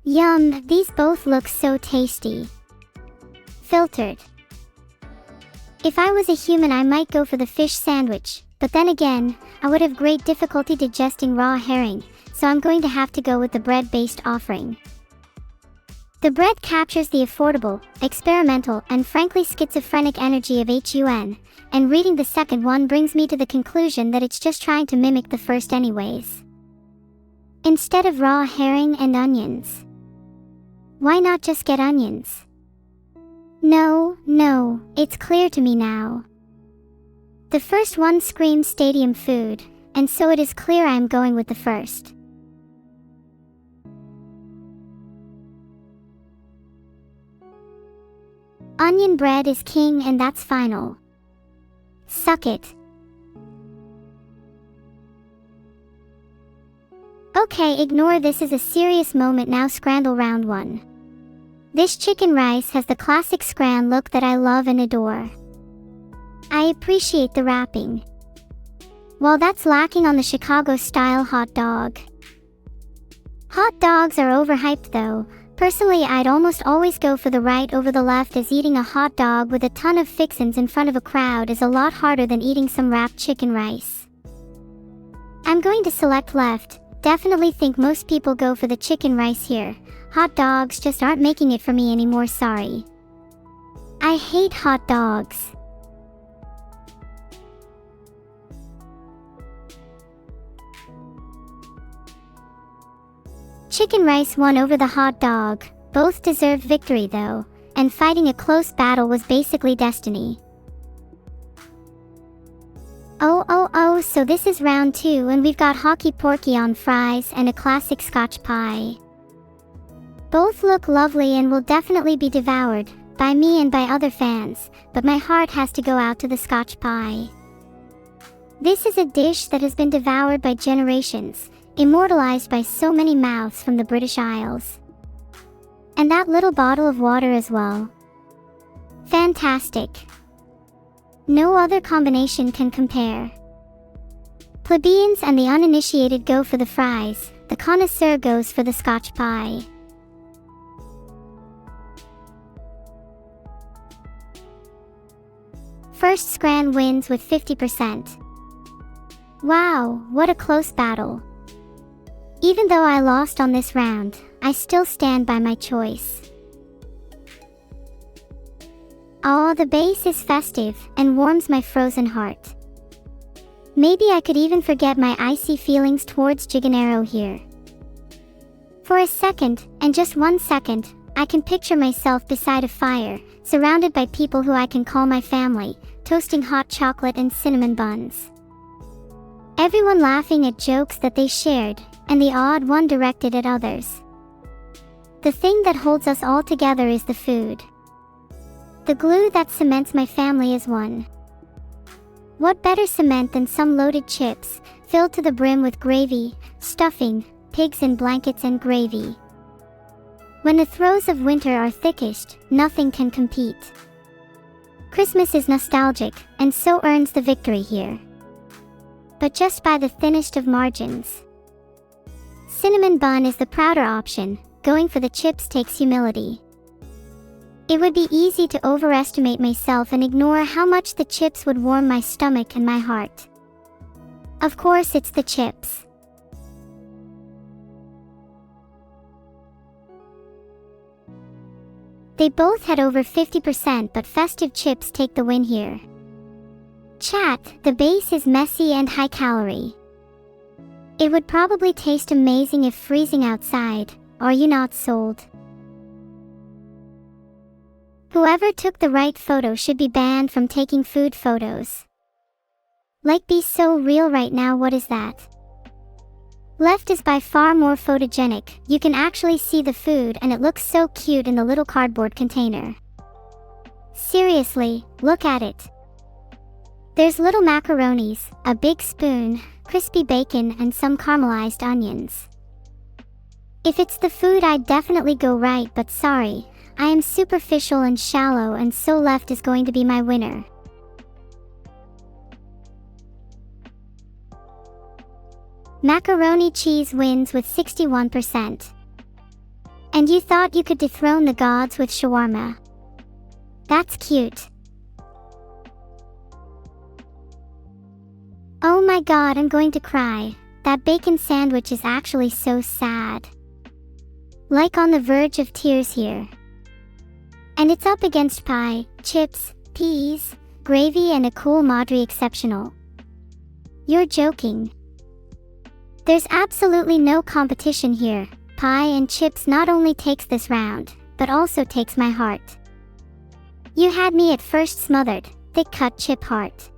Yum, these both look so tasty. Filtered. If I was a human, I might go for the fish sandwich, but then again, I would have great difficulty digesting raw herring, so I'm going to have to go with the bread-based offering. The bread captures the affordable, experimental, and frankly schizophrenic energy of HUN, and reading the second one brings me to the conclusion that it's just trying to mimic the first anyways. Instead of raw herring and onions. Why not just get onions? No, it's clear to me now. The first one screams stadium food, and so it is clear I am going with the first. Onion bread is king, and that's final. Suck it. Okay, ignore this is a serious moment now. Scrandle round 1. This chicken rice has the classic scran look that I love and adore. I appreciate the wrapping. While that's lacking on the Chicago-style hot dog. Hot dogs are overhyped though. Personally, I'd almost always go for the right over the left, as eating a hot dog with a ton of fixins in front of a crowd is a lot harder than eating some wrapped chicken rice. I'm going to select left. Definitely think most people go for the chicken rice here. Hot dogs just aren't making it for me anymore, sorry. I hate hot dogs. Chicken rice won over the hot dog. Both deserved victory though, and fighting a close battle was basically destiny. Oh, so this is round 2 and we've got hockey porky on fries and a classic Scotch pie. Both look lovely and will definitely be devoured, by me and by other fans, but my heart has to go out to the Scotch pie. This is a dish that has been devoured by generations, immortalized by so many mouths from the British Isles. And that little bottle of water as well. Fantastic. No other combination can compare. Plebeians and the uninitiated go for the fries, the connoisseur goes for the Scotch pie. First Scran wins with 50%. Wow, what a close battle. Even though I lost on this round, I still stand by my choice. Aw, the base is festive and warms my frozen heart. Maybe I could even forget my icy feelings towards Giganero here. For a second, and just 1 second, I can picture myself beside a fire, surrounded by people who I can call my family, toasting hot chocolate and cinnamon buns. Everyone laughing at jokes that they shared, and the odd one directed at others. The thing that holds us all together is the food. The glue that cements my family is one. What better cement than some loaded chips, filled to the brim with gravy, stuffing, pigs in blankets and gravy. When the throes of winter are thickest, nothing can compete. Christmas is nostalgic, and so earns the victory here. But just by the thinnest of margins. Cinnamon bun is the prouder option, going for the chips takes humility. It would be easy to overestimate myself and ignore how much the chips would warm my stomach and my heart. Of course it's the chips. They both had over 50%, but festive chips take the win here. Chat, the base is messy and high calorie. It would probably taste amazing if freezing outside. Are you not sold? Whoever took the right photo should be banned from taking food photos. Like, be so real right now, what is that? Left is by far more photogenic. You can actually see the food and it looks so cute in the little cardboard container. Seriously, look at it. There's little macaronis, a big spoon, crispy bacon and some caramelized onions. If it's the food I'd definitely go right, but sorry, I am superficial and shallow, and so left is going to be my winner. Macaroni cheese wins with 61%. And you thought you could dethrone the gods with shawarma. That's cute. Oh my god, I'm going to cry. That bacon sandwich is actually so sad. Like on the verge of tears here. And it's up against pie, chips, peas, gravy and a cool Madri exceptional. You're joking. There's absolutely no competition here. Pie and chips not only takes this round, but also takes my heart. You had me at first smothered, thick cut chip heart.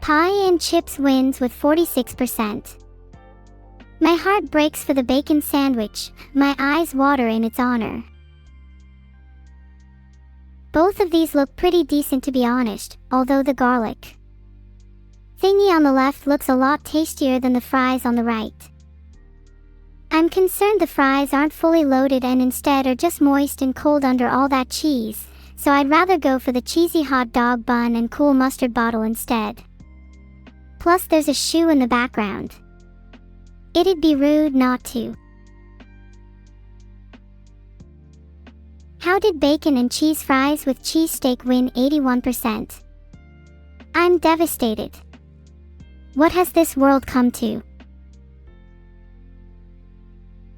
Pie and chips wins with 46%. My heart breaks for the bacon sandwich, my eyes water in its honor. Both of these look pretty decent to be honest, although the garlic thingy on the left looks a lot tastier than the fries on the right. I'm concerned the fries aren't fully loaded and instead are just moist and cold under all that cheese, so I'd rather go for the cheesy hot dog bun and cool mustard bottle instead. Plus there's a shoe in the background. It'd be rude not to. How did bacon and cheese fries with cheesesteak win 81%? I'm devastated. What has this world come to?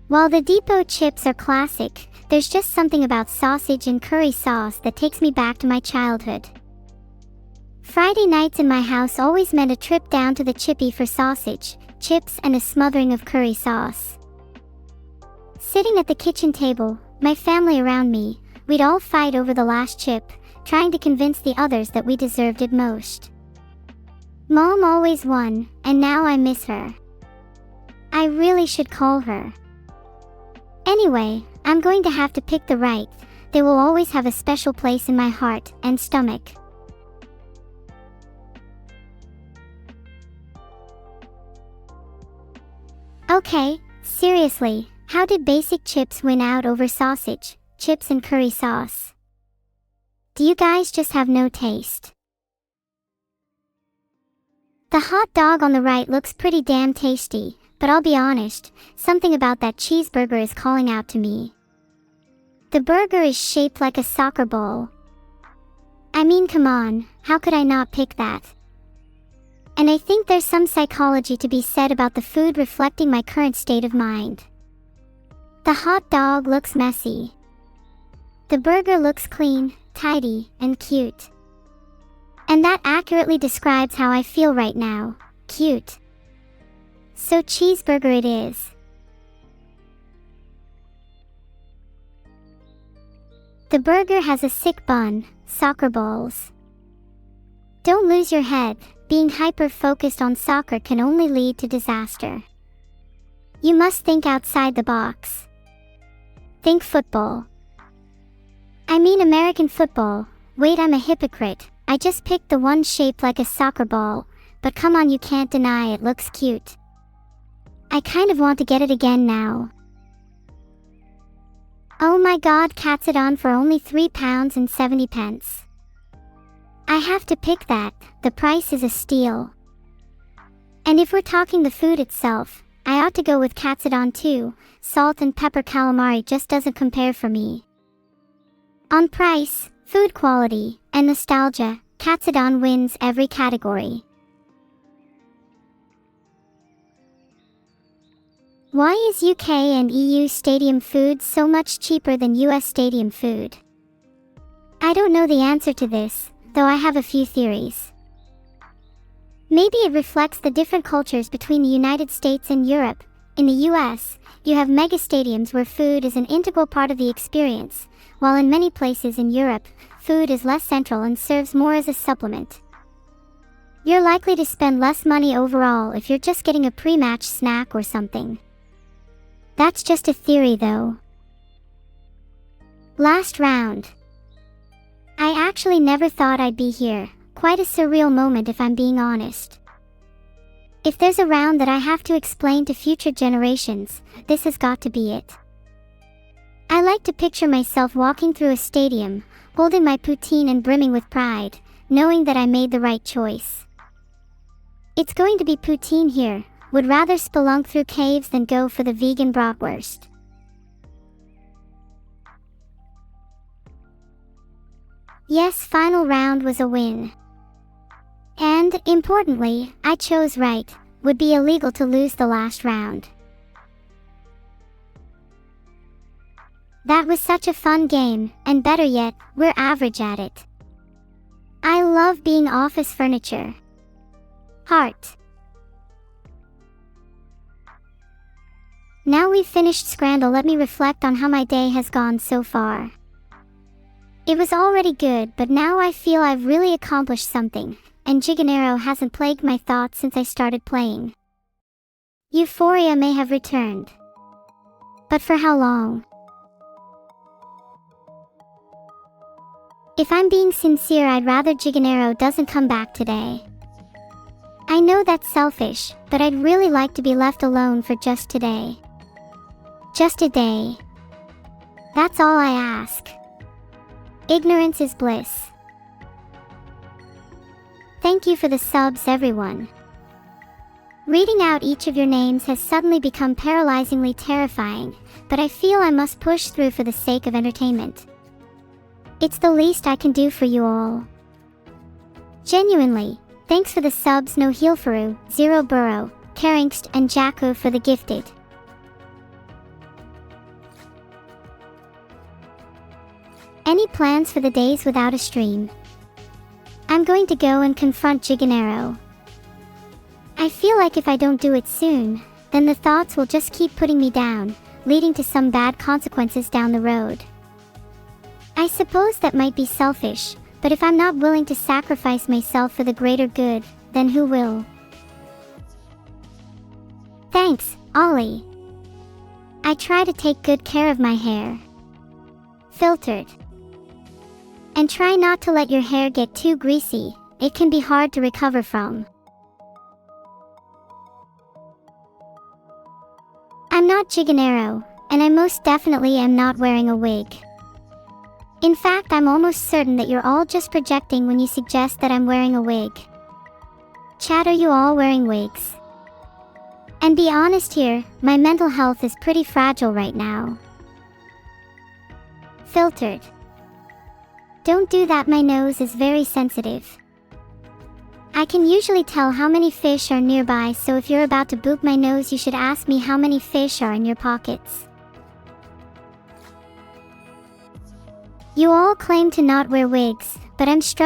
While the Depot chips are classic, there's just something about sausage and curry sauce that takes me back to my childhood. Friday nights in my house always meant a trip down to the chippy for sausage, chips and a smothering of curry sauce. Sitting at the kitchen table, my family around me, we'd all fight over the last chip, trying to convince the others that we deserved it most. Mom always won, and now I miss her. I really should call her. Anyway, I'm going to have to pick the right. They will always have a special place in my heart and stomach. Okay, seriously, how did basic chips win out over sausage, chips and curry sauce? Do you guys just have no taste? The hot dog on the right looks pretty damn tasty, but I'll be honest, something about that cheeseburger is calling out to me. The burger is shaped like a soccer ball. I mean, come on, how could I not pick that? And I think there's some psychology to be said about the food reflecting my current state of mind. The hot dog looks messy. The burger looks clean, tidy, and cute. And that accurately describes how I feel right now, cute. So cheeseburger it is. The burger has a sick bun, soccer balls. Don't lose your head. Being hyper-focused on soccer can only lead to disaster. You must think outside the box. Think football. I mean American football. Wait, I'm a hypocrite. I just picked the one shaped like a soccer ball, but come on, you can't deny it looks cute. I kind of want to get it again now. Oh my god, Katsudan for only £3.70. I have to pick that, the price is a steal. And if we're talking the food itself, I ought to go with Katsudan too. Salt and pepper calamari just doesn't compare for me. On price, food quality, and nostalgia, Katsudan wins every category. Why is UK and EU stadium food so much cheaper than US stadium food? I don't know the answer to this, though I have a few theories. Maybe it reflects the different cultures between the United States and Europe. In the US, you have mega stadiums where food is an integral part of the experience, while in many places in Europe, food is less central and serves more as a supplement. You're likely to spend less money overall if you're just getting a pre-match snack or something. That's just a theory though. Last round. I actually never thought I'd be here. Quite a surreal moment if I'm being honest. If there's a round that I have to explain to future generations, this has got to be it. I like to picture myself walking through a stadium, holding my poutine and brimming with pride, knowing that I made the right choice. It's going to be poutine here. Would rather spelunk through caves than go for the vegan bratwurst. Yes, final round was a win. And, importantly, I chose right. Would be illegal to lose the last round. That was such a fun game, and better yet, we're average at it. I love being office furniture. Heart. Now we've finished Scrandle, let me reflect on how my day has gone so far. It was already good, but now I feel I've really accomplished something, and Giganero hasn't plagued my thoughts since I started playing. Euphoria may have returned. But for how long? If I'm being sincere, I'd rather Giganero doesn't come back today. I know that's selfish, but I'd really like to be left alone for just today. Just a day. That's all I ask. Ignorance is bliss. Thank you for the subs, everyone. Reading out each of your names has suddenly become paralyzingly terrifying, but I feel I must push through for the sake of entertainment. It's the least I can do for you all. Genuinely, thanks for the subs No Healfaru, Zero Burrow, Karingst, and Jaco for the gifted. Any plans for the days without a stream? I'm going to go and confront Giganero. I feel like if I don't do it soon, then the thoughts will just keep putting me down, leading to some bad consequences down the road. I suppose that might be selfish, but if I'm not willing to sacrifice myself for the greater good, then who will? Thanks, Ollie. I try to take good care of my hair. Filtered. And try not to let your hair get too greasy, it can be hard to recover from. I'm not Giganero, and I most definitely am not wearing a wig. In fact, I'm almost certain that you're all just projecting when you suggest that I'm wearing a wig. Chat, are you all wearing wigs? And be honest here, my mental health is pretty fragile right now. Filtered. Don't do that, my nose is very sensitive. I can usually tell how many fish are nearby, so if you're about to boop my nose, you should ask me how many fish are in your pockets. You all claim to not wear wigs, but I'm struggling